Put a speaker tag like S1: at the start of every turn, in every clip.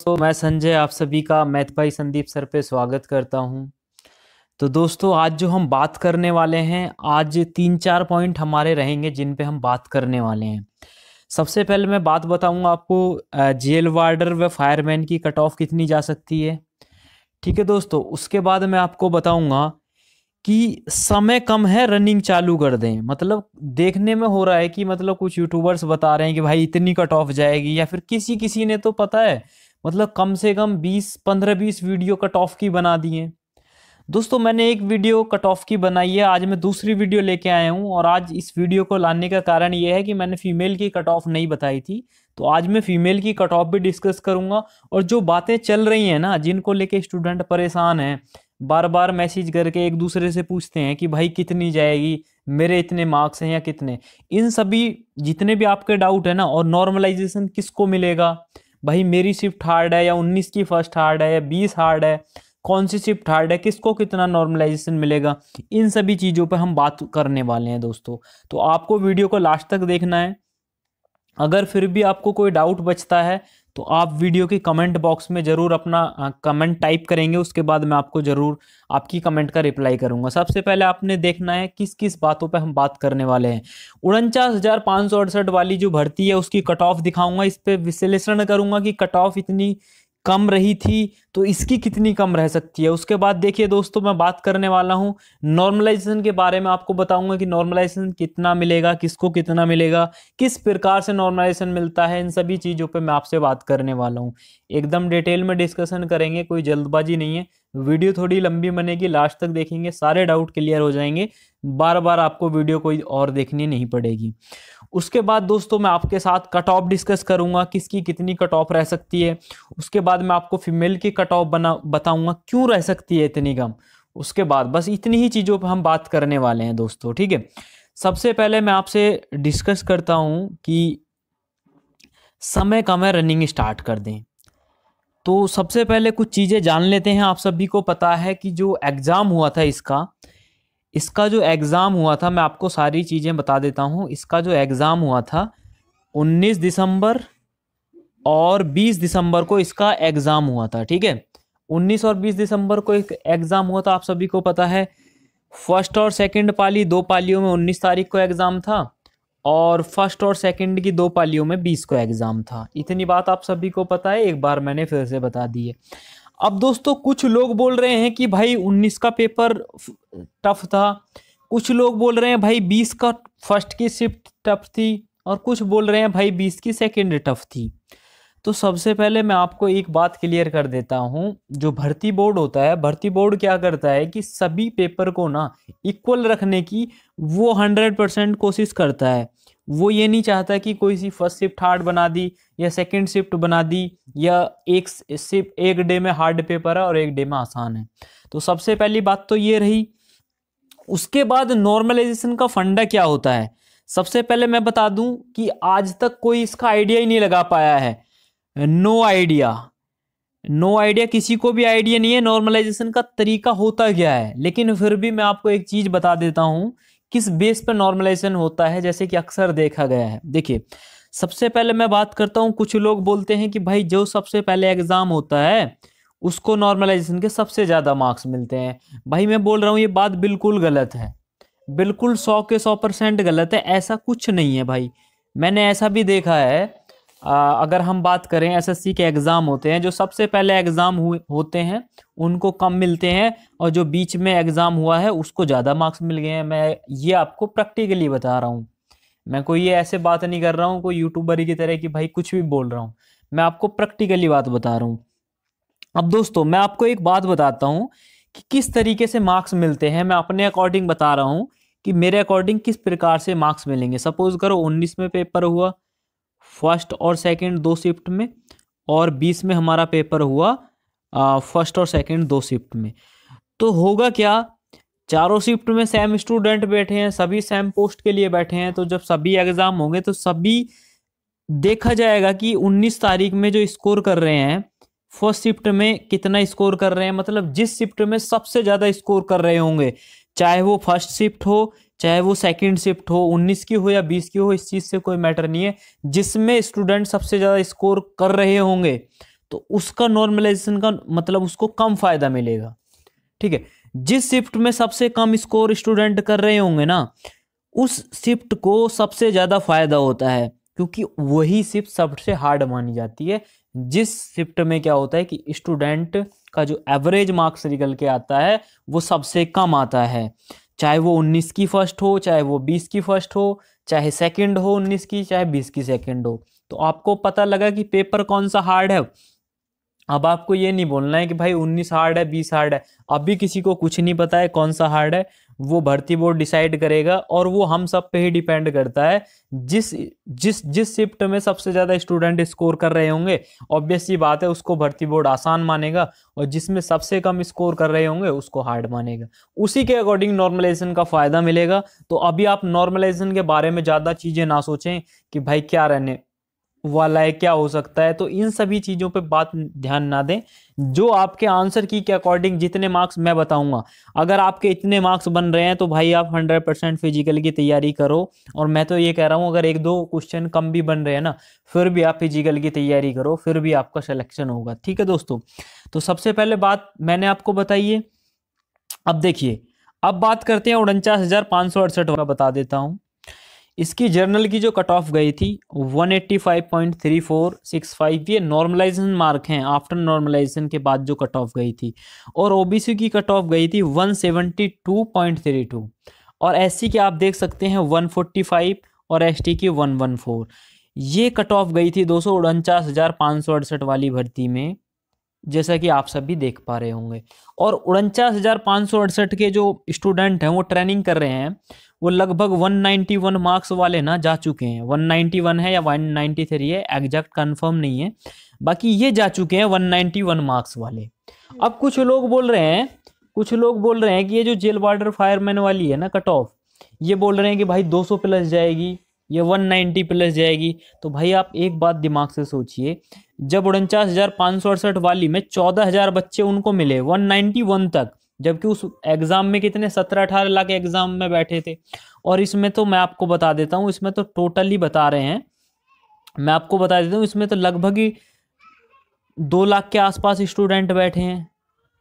S1: तो मैं संजय आप सभी का मैथ भाई संदीप सर पे स्वागत करता हूं। तो दोस्तों आज जो हम बात करने वाले हैं, आज 3-4 पॉइंट हमारे रहेंगे जिन पे हम बात करने वाले हैं। सबसे पहले मैं बात बताऊंगा आपको जेल वार्डर व फायरमैन की कट ऑफ कितनी जा सकती है। ठीक है दोस्तों, उसके बाद मैं आपको बताऊंगा कि समय कम है रनिंग चालू कर दें। मतलब देखने में हो रहा है कि मतलब कुछ यूट्यूबर्स बता रहे हैं कि भाई इतनी कट ऑफ जाएगी, या फिर किसी किसी ने तो पता है मतलब कम से कम 20-15-20 वीडियो कट ऑफ की बना दिए। दोस्तों मैंने एक वीडियो कट ऑफ की बनाई है, आज मैं दूसरी वीडियो लेके आया हूँ। और आज इस वीडियो को लाने का कारण ये है कि मैंने फीमेल की कट ऑफ नहीं बताई थी, तो आज मैं फीमेल की कट ऑफ भी डिस्कस करूंगा। और जो बातें चल रही हैं ना, जिनको लेके स्टूडेंट परेशान हैं, बार बार मैसेज करके एक दूसरे से पूछते हैं कि भाई कितनी जाएगी, मेरे इतने मार्क्स हैं या कितने, इन सभी जितने भी आपके डाउट है ना, और नॉर्मलाइजेशन किसको मिलेगा, भाई मेरी शिफ्ट हार्ड है या 19 की फर्स्ट हार्ड है या 20 हार्ड है, कौन सी शिफ्ट हार्ड है, किसको कितना नॉर्मलाइजेशन मिलेगा, इन सभी चीज़ों पे हम बात करने वाले हैं दोस्तों। तो आपको वीडियो को लास्ट तक देखना है। अगर फिर भी आपको कोई डाउट बचता है तो आप वीडियो की कमेंट बॉक्स में ज़रूर अपना कमेंट टाइप करेंगे, उसके बाद मैं आपको ज़रूर आपकी कमेंट का रिप्लाई करूंगा। सबसे पहले आपने देखना है किस किस बातों पे हम बात करने वाले हैं। 49,568 वाली जो भर्ती है उसकी कट ऑफ दिखाऊंगा, इस पे विश्लेषण करूंगा कि कट ऑफ इतनी कम रही थी तो इसकी कितनी कम रह सकती है। उसके बाद देखिए दोस्तों, मैं बात करने वाला हूँ नॉर्मलाइजेशन के बारे में। आपको बताऊंगा कि नॉर्मलाइजेशन कितना मिलेगा, किसको कितना मिलेगा, किस प्रकार से नॉर्मलाइजेशन मिलता है, इन सभी चीज़ों पे मैं आपसे बात करने वाला हूँ। एकदम डिटेल में डिस्कशन करेंगे, कोई जल्दबाजी नहीं है। वीडियो थोड़ी लंबी बनेगी, लास्ट तक देखेंगे, सारे डाउट क्लियर हो जाएंगे, बार बार आपको वीडियो कोई और देखनी नहीं पड़ेगी। उसके बाद दोस्तों मैं आपके साथ कट ऑफ डिस्कस करूंगा, किसकी कितनी कट ऑफ रह सकती है। उसके बाद मैं आपको फीमेल की कट ऑफ बताऊंगा क्यों रह सकती है इतनी कम। उसके बाद बस इतनी ही चीज़ों पर हम बात करने वाले हैं दोस्तों, ठीक है। सबसे पहले मैं आपसे डिस्कस करता हूं कि समय कम है रनिंग स्टार्ट कर दें। तो सबसे पहले कुछ चीज़ें जान लेते हैं। आप सभी को पता है कि जो एग्ज़ाम हुआ था इसका जो एग्ज़ाम हुआ था, मैं आपको सारी चीज़ें बता देता हूँ। इसका जो एग्ज़ाम हुआ था 19 दिसंबर और 20 दिसंबर को इसका एग्ज़ाम हुआ था, ठीक है। 19 और 20 दिसंबर को एक एग्ज़ाम हुआ था, आप सभी को पता है। फर्स्ट और सेकंड पाली, दो पालियों में 19 तारीख को एग्ज़ाम था, और फर्स्ट और सेकंड की दो पालियों में 20 को एग्ज़ाम था। इतनी बात आप सभी को पता है, एक बार मैंने फिर से बता दी है। अब दोस्तों कुछ लोग बोल रहे हैं कि भाई 19 का पेपर टफ था, कुछ लोग बोल रहे हैं भाई 20 का फर्स्ट की शिफ्ट टफ थी, और कुछ बोल रहे हैं भाई 20 की सेकंड टफ थी। तो सबसे पहले मैं आपको एक बात क्लियर कर देता हूं। जो भर्ती बोर्ड होता है, भर्ती बोर्ड क्या करता है कि सभी पेपर को ना इक्वल रखने की वो 100% कोशिश करता है। वो ये नहीं चाहता कि कोई सी फर्स्ट शिफ्ट हार्ड बना दी या सेकंड शिफ्ट बना दी, या एक शिफ्ट एक डे में हार्ड पेपर है और एक डे में आसान है। तो सबसे पहली बात तो ये रही। उसके बाद नॉर्मलाइजेशन का फंडा क्या होता है, सबसे पहले मैं बता दूं कि आज तक कोई इसका आइडिया ही नहीं लगा पाया है। नो आइडिया, नो आइडिया, किसी को भी आइडिया नहीं है नॉर्मलाइजेशन का तरीका होता क्या है। लेकिन फिर भी मैं आपको एक चीज बता देता हूं किस बेस पर नॉर्मलाइजेशन होता है, जैसे कि अक्सर देखा गया है। देखिए सबसे पहले मैं बात करता हूं, कुछ लोग बोलते हैं कि भाई जो सबसे पहले एग्जाम होता है उसको नॉर्मलाइजेशन के सबसे ज्यादा मार्क्स मिलते हैं। भाई मैं बोल रहा हूं ये बात बिल्कुल गलत है, बिल्कुल 100 के 100% गलत है। ऐसा कुछ नहीं है भाई, मैंने ऐसा भी देखा है। अगर हम बात करें एसएससी के एग्ज़ाम होते हैं, जो सबसे पहले एग्ज़ाम होते हैं उनको कम मिलते हैं, और जो बीच में एग्ज़ाम हुआ है उसको ज़्यादा मार्क्स मिल गए हैं। मैं ये आपको प्रैक्टिकली बता रहा हूँ, मैं कोई ये ऐसे बात नहीं कर रहा हूँ कोई यूट्यूबर की तरह कि भाई कुछ भी बोल रहा हूँ, मैं आपको प्रैक्टिकली बात बता रहा हूँ। अब दोस्तों मैं आपको एक बात बताता हूँ कि किस तरीके से मार्क्स मिलते हैं। मैं अपने अकॉर्डिंग बता रहा हूँ कि मेरे अकॉर्डिंग किस प्रकार से मार्क्स मिलेंगे। सपोज करो 19 में पेपर हुआ फर्स्ट और सेकंड दो शिफ्ट में, और 20 में हमारा पेपर हुआ फर्स्ट और सेकंड दो शिफ्ट में। तो होगा क्या, चारों शिफ्ट में सेम स्टूडेंट बैठे हैं, सभी सेम पोस्ट के लिए बैठे हैं। तो जब सभी एग्जाम होंगे तो सभी देखा जाएगा कि 19 तारीख में जो स्कोर कर रहे हैं फर्स्ट शिफ्ट में कितना स्कोर कर रहे हैं, मतलब जिस शिफ्ट में सबसे ज़्यादा स्कोर कर रहे होंगे, चाहे वो फर्स्ट शिफ्ट हो चाहे वो सेकंड शिफ्ट हो, 19 की हो या 20 की हो, इस चीज़ से कोई मैटर नहीं है। जिसमें स्टूडेंट सबसे ज़्यादा स्कोर कर रहे होंगे तो उसका नॉर्मलाइजेशन का मतलब उसको कम फायदा मिलेगा। ठीक है, जिस शिफ्ट में सबसे कम स्कोर स्टूडेंट कर रहे होंगे ना, उस शिफ्ट को सबसे ज्यादा फायदा होता है, क्योंकि वही शिफ्ट सबसे हार्ड मानी जाती है। जिस शिफ्ट में क्या होता है कि स्टूडेंट का जो एवरेज मार्क्स निकल के आता है वो सबसे कम आता है, चाहे वो 19 की फर्स्ट हो, चाहे वो 20 की फर्स्ट हो, चाहे सेकंड हो 19 की, चाहे 20 की सेकंड हो। तो आपको पता लगा कि पेपर कौन सा हार्ड है। अब आपको ये नहीं बोलना है कि भाई 19 हार्ड है 20 हार्ड है, अभी किसी को कुछ नहीं पता है कौन सा हार्ड है, वो भर्ती बोर्ड डिसाइड करेगा और वो हम सब पे ही डिपेंड करता है। जिस जिस जिस शिफ्ट में सबसे ज्यादा स्टूडेंट स्कोर कर रहे होंगे, ऑब्वियस सी बात है उसको भर्ती बोर्ड आसान मानेगा, और जिसमें सबसे कम स्कोर कर रहे होंगे उसको हार्ड मानेगा। उसी के अकॉर्डिंग नॉर्मलाइजेशन का फायदा मिलेगा। तो अभी आप नॉर्मलाइजेशन के बारे में ज्यादा चीजें ना सोचें कि भाई क्या रहने वाला है, क्या हो सकता है, तो इन सभी चीजों पे बात ध्यान ना दें। जो आपके आंसर की के अकॉर्डिंग जितने मार्क्स मैं बताऊंगा, अगर आपके इतने मार्क्स बन रहे हैं तो भाई आप 100% फिजिकल की तैयारी करो। और मैं तो ये कह रहा हूं अगर एक दो क्वेश्चन कम भी बन रहे हैं ना, फिर भी आप फिजिकल की तैयारी करो, फिर भी आपका सिलेक्शन होगा। ठीक है दोस्तों, तो सबसे पहले बात मैंने आपको बताई है। अब देखिए, अब बात करते हैं 49,568 का बता देता हूं। इसकी जर्नल की जो कट ऑफ गई थी 185.3465, ये नॉर्मलाइजेशन मार्क हैं, आफ्टर नॉर्मलाइजेशन के बाद जो कट ऑफ गई थी। और ओबीसी की कट ऑफ गई थी 172.32, और एससी की आप देख सकते हैं 145 और एसटी की 114। ये कट ऑफ गई थी 249,568 वाली भर्ती में, जैसा कि आप सभी देख पा रहे होंगे। और 49,568 के जो स्टूडेंट हैं वो ट्रेनिंग कर रहे हैं, वो लगभग 191 मार्क्स वाले ना जा चुके हैं। 191 है या 193 है, एग्जैक्ट कंफर्म नहीं है, बाकी ये जा चुके हैं 191 मार्क्स वाले। अब कुछ लोग बोल रहे हैं कि ये जो जेल वार्डर फायरमैन वाली है ना कट ऑफ, ये बोल रहे हैं कि भाई 200 प्लस जाएगी, ये 190 प्लस जाएगी। तो भाई आप एक बात दिमाग से सोचिए, जब 49,568 वाली में 14,000 बच्चे उनको मिले 191 तक, जबकि उस एग्जाम में कितने 17-18 लाख एग्जाम में बैठे थे। और इसमें तो मैं आपको बता देता हूँ, इसमें तो टोटली बता रहे हैं, मैं आपको बता देता हूँ, इसमें तो लगभग ही 2 लाख के आसपास स्टूडेंट बैठे हैं,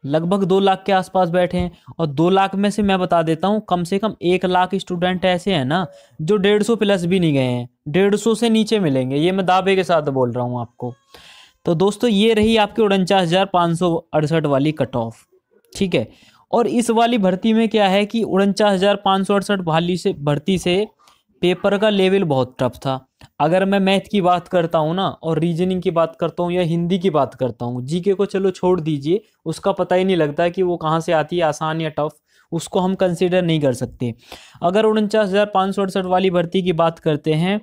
S1: लगभग 2 लाख के आसपास बैठे हैं। और 2 लाख में से मैं बता देता हूँ कम से कम 1 लाख स्टूडेंट ऐसे हैं ना जो 150 प्लस भी नहीं गए हैं, 150 से नीचे मिलेंगे, ये मैं दावे के साथ बोल रहा हूँ आपको। तो दोस्तों ये रही आपकी 49,568 वाली कट ऑफ। ठीक है, और इस वाली भर्ती में क्या है कि 49,568 भर्ती से पेपर का लेवल बहुत टफ था। अगर मैं मैथ की बात करता हूँ ना, और रीजनिंग की बात करता हूँ, या हिंदी की बात करता हूँ, जीके को चलो छोड़ दीजिए, उसका पता ही नहीं लगता कि वो कहाँ से आती है, आसान या टफ, उसको हम कंसीडर नहीं कर सकते। अगर 49,568 वाली भर्ती की बात करते हैं,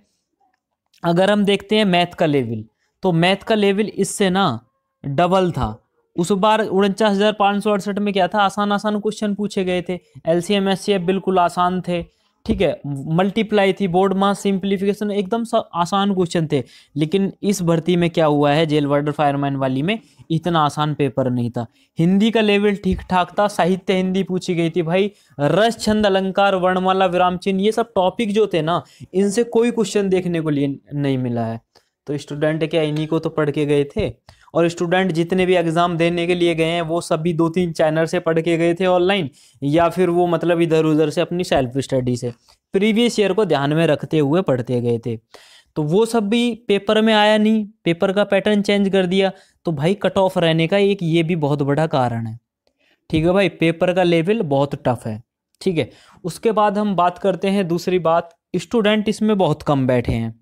S1: अगर हम देखते हैं मैथ का लेवल, तो मैथ का लेवल इससे ना डबल था। उस बार 49,568 में क्या था, आसान आसान क्वेश्चन पूछे गए थे, एलसीएम एचसीएफ बिल्कुल आसान थे। ठीक है, मल्टीप्लाई थी, बोर्ड मास सिंप्लीफिकेशन, एकदम आसान क्वेश्चन थे। लेकिन इस भर्ती में क्या हुआ है, जेल वार्डर फायरमैन वाली में इतना आसान पेपर नहीं था। हिंदी का लेवल ठीक ठाक था, साहित्य हिंदी पूछी गई थी भाई, रस छंद अलंकार वर्णमाला विराम चिन्ह, ये सब टॉपिक जो थे ना, इनसे कोई क्वेश्चन देखने को लिए नहीं मिला है। तो स्टूडेंट क्या इन्हीं को तो पढ़ के गए थे, और स्टूडेंट जितने भी एग्जाम देने के लिए गए हैं वो सभी 2-3 चैनल से पढ़ के गए थे ऑनलाइन, या फिर वो मतलब इधर उधर से अपनी सेल्फ स्टडी से प्रीवियस ईयर को ध्यान में रखते हुए पढ़ते गए थे। तो वो सब भी पेपर में आया नहीं, पेपर का पैटर्न चेंज कर दिया। तो भाई कट ऑफ रहने का एक ये भी बहुत बड़ा कारण है। ठीक है भाई, पेपर का लेवल बहुत टफ है। ठीक है, उसके बाद हम बात करते हैं दूसरी बात, स्टूडेंट इसमें बहुत कम बैठे हैं।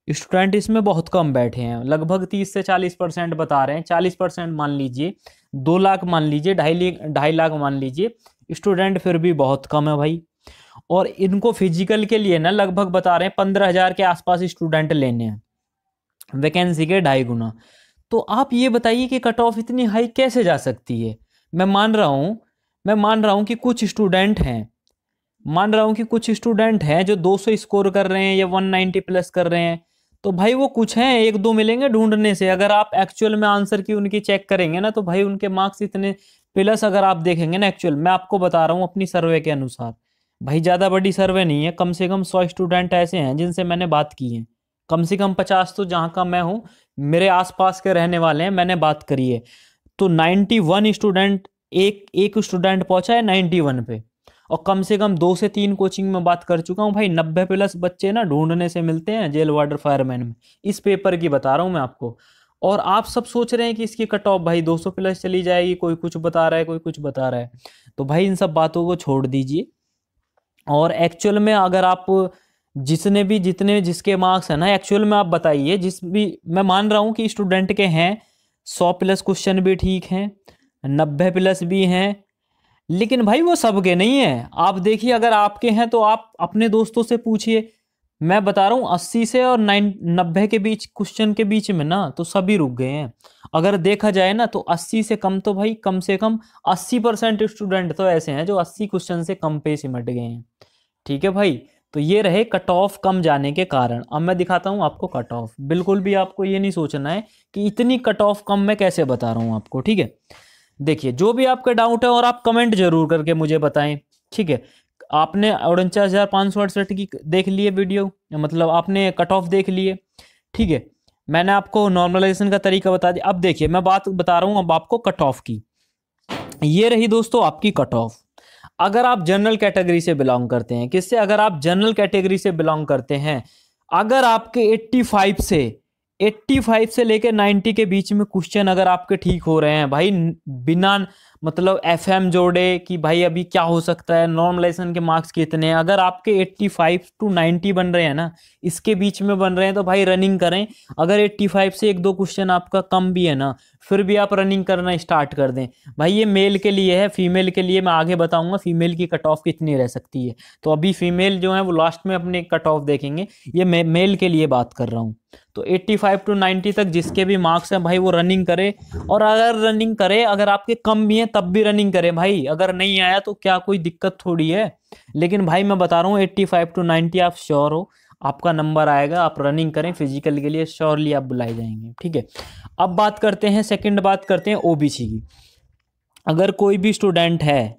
S1: स्टूडेंट इसमें बहुत कम बैठे हैं, लगभग 30 से 40% बता रहे हैं, 40% मान लीजिए, 2 लाख मान लीजिए, 2.5 लाख मान लीजिए, स्टूडेंट फिर भी बहुत कम है भाई। और इनको फिजिकल के लिए ना लगभग बता रहे हैं 15,000 के आसपास स्टूडेंट लेने हैं, वैकेंसी के 2.5 गुना। तो आप ये बताइए कि कट ऑफ इतनी हाई कैसे जा सकती है। मैं मान रहा हूं कि कुछ स्टूडेंट हैं जो 200 स्कोर कर रहे हैं या 190 प्लस कर रहे हैं। तो भाई वो कुछ हैं, 1-2 मिलेंगे ढूंढने से। अगर आप एक्चुअल में आंसर की उनकी चेक करेंगे ना, तो भाई उनके मार्क्स इतने प्लस अगर आप देखेंगे ना, एक्चुअल मैं आपको बता रहा हूँ अपनी सर्वे के अनुसार, भाई ज़्यादा बड़ी सर्वे नहीं है, कम से कम 100 स्टूडेंट ऐसे हैं जिनसे मैंने बात की है। कम से कम 50 तो जहाँ का मैं हूँ मेरे आसपास के रहने वाले हैं, मैंने बात करी है। तो 91 स्टूडेंट, एक स्टूडेंट पहुंचा है 91 पे। और कम से कम 2 से 3 कोचिंग में बात कर चुका हूँ भाई, 90+ बच्चे ना ढूंढने से मिलते हैं जेल वार्डर फायरमैन में। इस पेपर की बता रहा हूँ मैं आपको। और आप सब सोच रहे हैं कि इसकी कट ऑफ भाई 200+ चली जाएगी, कोई कुछ बता रहा है, कोई कुछ बता रहा है। तो भाई इन सब बातों को छोड़ दीजिए। और एक्चुअल में अगर आप जितने जिसके मार्क्स है ना, एक्चुअल में आप बताइए, जिस भी, मैं मान रहा हूँ कि स्टूडेंट के हैं 100+ क्वेश्चन भी ठीक हैं, 90+ भी हैं, लेकिन भाई वो सबके नहीं है। आप देखिए, अगर आपके हैं तो आप अपने दोस्तों से पूछिए। मैं बता रहा हूँ 80 से और 90 के बीच क्वेश्चन के बीच में ना तो सभी रुक गए हैं। अगर देखा जाए ना तो 80 से कम तो भाई कम से कम 80% स्टूडेंट तो ऐसे हैं जो 80 क्वेश्चन से कम पे सिमट गए हैं। ठीक है भाई, तो ये रहे कट ऑफ कम जाने के कारण। अब मैं दिखाता हूँ आपको कट ऑफ। बिल्कुल भी आपको ये नहीं सोचना है कि इतनी कट ऑफ कम मैं कैसे बता रहा हूँ आपको, ठीक है। देखिए, जो भी आपका डाउट है और आप कमेंट जरूर करके मुझे बताएं, ठीक है। आपने 49,568 की देख लिए वीडियो, मतलब आपने कट ऑफ देख लिए, ठीक है। मैंने आपको नॉर्मलाइजेशन का तरीका बता दिया। अब देखिए, मैं बात बता रहा हूँ अब आपको कट ऑफ की। ये रही दोस्तों आपकी कट ऑफ। अगर आप जनरल कैटेगरी से बिलोंग करते हैं, किससे, अगर आप जनरल कैटेगरी से बिलोंग करते हैं, अगर आपके 85 से लेकर 90 के बीच में क्वेश्चन अगर आपके ठीक हो रहे हैं भाई, बिना मतलब एफएम जोड़े कि भाई अभी क्या हो सकता है, नॉर्मलाइजेशन के मार्क्स कितने हैं, अगर आपके 85 to 90 बन रहे हैं ना, इसके बीच में बन रहे हैं, तो भाई रनिंग करें। अगर 85 से 1-2 क्वेश्चन आपका कम भी है ना, फिर भी आप रनिंग करना स्टार्ट कर दें। भाई ये मेल के लिए है, फीमेल के लिए मैं आगे बताऊंगा फीमेल की कट ऑफ कितनी रह सकती है। तो अभी फीमेल जो है वो लास्ट में अपने कट ऑफ देखेंगे, ये मेल के लिए बात कर रहा हूँ। तो 85 to 90 तक जिसके भी मार्क्स हैं भाई वो रनिंग करे। और अगर रनिंग करे, अगर आपके कम भी हैं तब भी रनिंग करे भाई, अगर नहीं आया तो क्या कोई दिक्कत थोड़ी है। लेकिन भाई मैं बता रहा हूँ 85 to 90 आप श्योर हो आपका नंबर आएगा, आप रनिंग करें, फिजिकल के लिए श्योरली आप बुलाए जाएंगे, ठीक है। अब बात करते हैं, सेकंड बात करते हैं ओबीसी की। अगर कोई भी स्टूडेंट है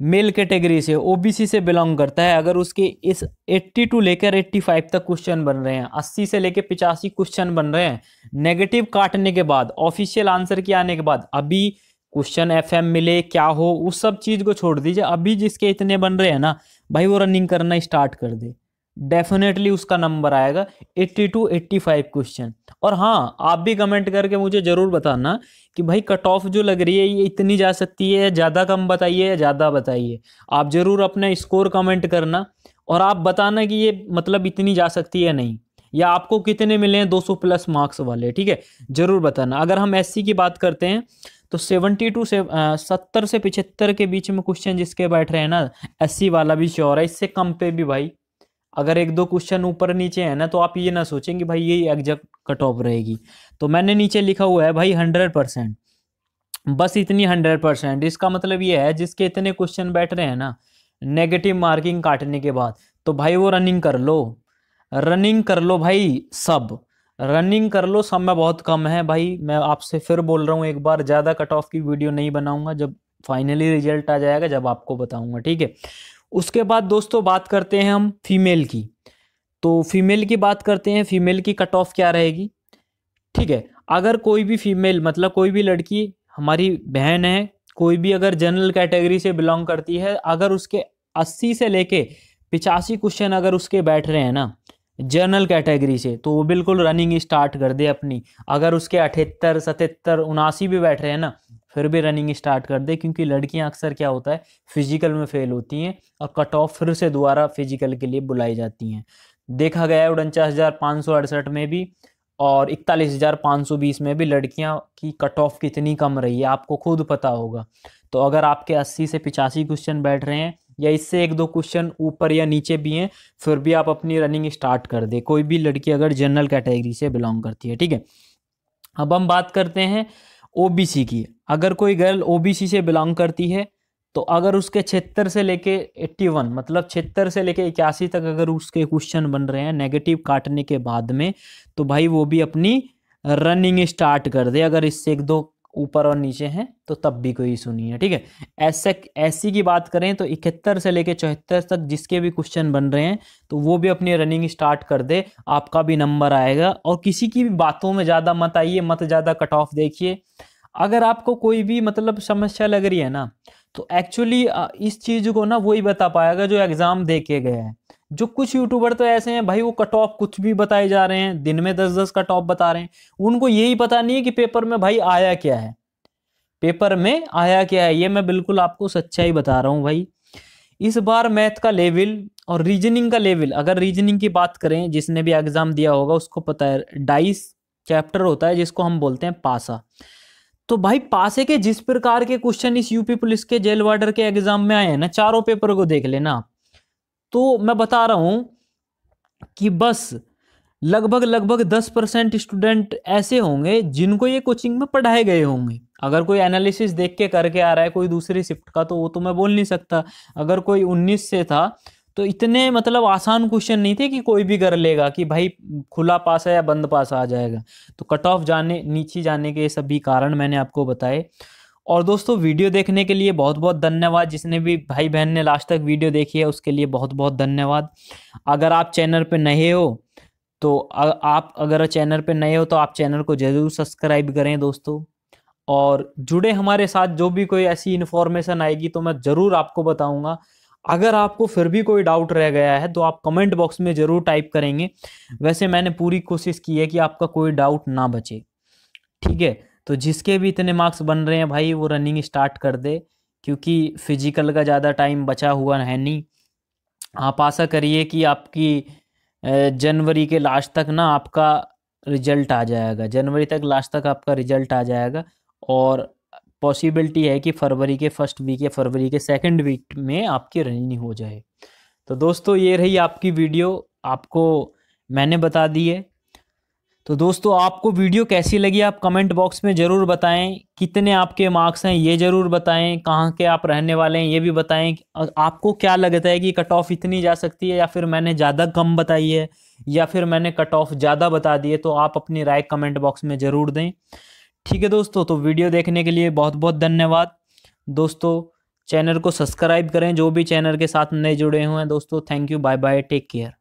S1: मेल कैटेगरी से, ओबीसी से बिलोंग करता है, अगर उसके इस 80 टू लेकर 85 तक क्वेश्चन बन रहे हैं, 80 से लेकर 85 क्वेश्चन बन रहे हैं, नेगेटिव काटने के बाद, ऑफिशियल आंसर के आने के बाद, अभी क्वेश्चन एफएम मिले क्या हो उस सब चीज को छोड़ दीजिए, अभी जिसके इतने बन रहे हैं ना भाई वो रनिंग करना स्टार्ट कर दे, डेफिनेटली उसका नंबर आएगा 80 to 85 क्वेश्चन। और हाँ, आप भी कमेंट करके मुझे जरूर बताना कि भाई कट ऑफ जो लग रही है ये इतनी जा सकती है, ज़्यादा कम बताइए या ज़्यादा बताइए। आप जरूर अपना स्कोर कमेंट करना और आप बताना कि ये मतलब इतनी जा सकती है नहीं, या आपको कितने मिले हैं 200+ मार्क्स वाले, ठीक है, जरूर बताना। अगर हम एससी की बात करते हैं तो 70 to 70 से 75 के बीच में क्वेश्चन जिसके बैठ रहे हैं ना, एससी वाला भी श्योर है। इससे कम पे भी भाई अगर 1-2 क्वेश्चन ऊपर नीचे है ना, तो आप ये ना सोचेंगे भाई यही एग्जैक्ट कट ऑफ रहेगी। तो मैंने नीचे लिखा हुआ है भाई 100%, बस इतनी 100%। इसका मतलब ये है जिसके इतने क्वेश्चन बैठ रहे हैं ना नेगेटिव मार्किंग काटने के बाद, तो भाई वो रनिंग कर लो, रनिंग कर लो भाई, सब रनिंग कर लो। समय बहुत कम है भाई, मैं आपसे फिर बोल रहा हूँ एक बार, ज़्यादा कट ऑफ की वीडियो नहीं बनाऊंगा, जब फाइनली रिजल्ट आ जाएगा जब आपको बताऊंगा, ठीक है। उसके बाद दोस्तों बात करते हैं हम फीमेल की। तो फीमेल की बात करते हैं, फीमेल की कट ऑफ क्या रहेगी, ठीक है। अगर कोई भी फीमेल मतलब कोई भी लड़की हमारी बहन है, कोई भी अगर जनरल कैटेगरी से बिलोंग करती है, अगर उसके 80 से लेके 85 क्वेश्चन अगर उसके बैठ रहे हैं ना जनरल कैटेगरी से, तो वो बिल्कुल रनिंग स्टार्ट कर दे अपनी। अगर उसके 78, 77, 79 भी बैठ रहे हैं ना, फिर भी रनिंग स्टार्ट कर दे, क्योंकि लड़कियां अक्सर क्या होता है फिजिकल में फेल होती हैं और कट ऑफ फिर से दोबारा फिजिकल के लिए बुलाई जाती हैं। देखा गया है 49,568 में भी और 41,520 में भी लड़कियां की कट ऑफ कितनी कम रही है, आपको खुद पता होगा। तो अगर आपके 80 से 85 क्वेश्चन बैठ रहे हैं या इससे 1-2 क्वेश्चन ऊपर या नीचे भी हैं, फिर भी आप अपनी रनिंग स्टार्ट कर दे, कोई भी लड़की अगर जनरल कैटेगरी से बिलोंग करती है, ठीक है। अब हम बात करते हैं ओबीसी की। अगर कोई गर्ल ओबीसी से बिलोंग करती है, तो अगर उसके 76 से लेके 81 मतलब 76 से लेके 81 तक अगर उसके क्वेश्चन बन रहे हैं नेगेटिव काटने के बाद में, तो भाई वो भी अपनी रनिंग स्टार्ट कर दे। अगर इससे 1-2 ऊपर और नीचे हैं तो तब भी कोई इशू नहीं है, ठीक है। ऐसे ऐसी की बात करें तो 71 से लेके 74 तक जिसके भी क्वेश्चन बन रहे हैं तो वो भी अपनी रनिंग स्टार्ट कर दे, आपका भी नंबर आएगा। और किसी की भी बातों में ज़्यादा मत आइए, मत ज़्यादा कट ऑफ देखिए। अगर आपको कोई भी मतलब समस्या लग रही है ना, तो एक्चुअली इस चीज़ को ना वही बता पाएगा जो एग्ज़ाम दे के गया है। जो कुछ यूट्यूबर तो ऐसे हैं भाई, वो कट ऑफ कुछ भी बताए जा रहे हैं, दिन में 10-10 कट ऑफ बता रहे हैं। उनको यही पता नहीं है कि पेपर में भाई आया क्या है, पेपर में आया क्या है। ये मैं बिल्कुल आपको सच्चाई बता रहा हूँ भाई। इस बार मैथ का लेवल और रीजनिंग का लेवल, अगर रीजनिंग की बात करें, जिसने भी एग्जाम दिया होगा उसको पता है, 22 चैप्टर होता है जिसको हम बोलते हैं पासा। तो भाई पासे के जिस प्रकार के क्वेश्चन इस यूपी पुलिस के जेल वार्डर के एग्जाम में आए हैं ना, चारों पेपर को देख लेना, तो मैं बता रहा हूं कि बस लगभग 10% स्टूडेंट ऐसे होंगे जिनको ये कोचिंग में पढ़ाए गए होंगे। अगर कोई एनालिसिस देख के करके आ रहा है कोई दूसरी शिफ्ट का, तो वो तो मैं बोल नहीं सकता। अगर कोई 19 से था तो इतने मतलब आसान क्वेश्चन नहीं थे कि कोई भी कर लेगा कि भाई खुला पास है या बंद पास आ जाएगा। तो कट ऑफ जाने नीचे जाने के सभी कारण मैंने आपको बताए। और दोस्तों वीडियो देखने के लिए बहुत बहुत धन्यवाद। जिसने भी भाई बहन ने लास्ट तक वीडियो देखी है उसके लिए बहुत बहुत धन्यवाद। अगर आप चैनल पे नए हो तो आप अगर चैनल पे नए हो तो आप चैनल को जरूर सब्सक्राइब करें दोस्तों, और जुड़े हमारे साथ। जो भी कोई ऐसी इन्फॉर्मेशन आएगी तो मैं ज़रूर आपको बताऊंगा। अगर आपको फिर भी कोई डाउट रह गया है तो आप कमेंट बॉक्स में ज़रूर टाइप करेंगे। वैसे मैंने पूरी कोशिश की है कि आपका कोई डाउट ना बचे, ठीक है। तो जिसके भी इतने मार्क्स बन रहे हैं भाई वो रनिंग स्टार्ट कर दे, क्योंकि फिजिकल का ज़्यादा टाइम बचा हुआ है नहीं। आप आशा करिए कि आपकी जनवरी के लास्ट तक ना आपका रिजल्ट आ जाएगा, जनवरी तक लास्ट तक आपका रिजल्ट आ जाएगा। और पॉसिबिलिटी है कि फरवरी के फर्स्ट वीक या फरवरी के सेकंड वीक में आपकी रनिंग हो जाए। तो दोस्तों ये रही आपकी वीडियो, आपको मैंने बता दी है। तो दोस्तों आपको वीडियो कैसी लगी आप कमेंट बॉक्स में ज़रूर बताएं। कितने आपके मार्क्स हैं ये ज़रूर बताएं। कहाँ के आप रहने वाले हैं ये भी बताएं। आपको क्या लगता है कि कट ऑफ इतनी जा सकती है, या फिर मैंने ज़्यादा कम बताई है, या फिर मैंने कट ऑफ ज़्यादा बता दी है। तो आप अपनी राय कमेंट बॉक्स में ज़रूर दें, ठीक है दोस्तों। तो वीडियो देखने के लिए बहुत बहुत धन्यवाद दोस्तों। चैनल को सब्सक्राइब करें जो भी चैनल के साथ नए जुड़े हुए हैं दोस्तों। Thank you, bye bye, take care.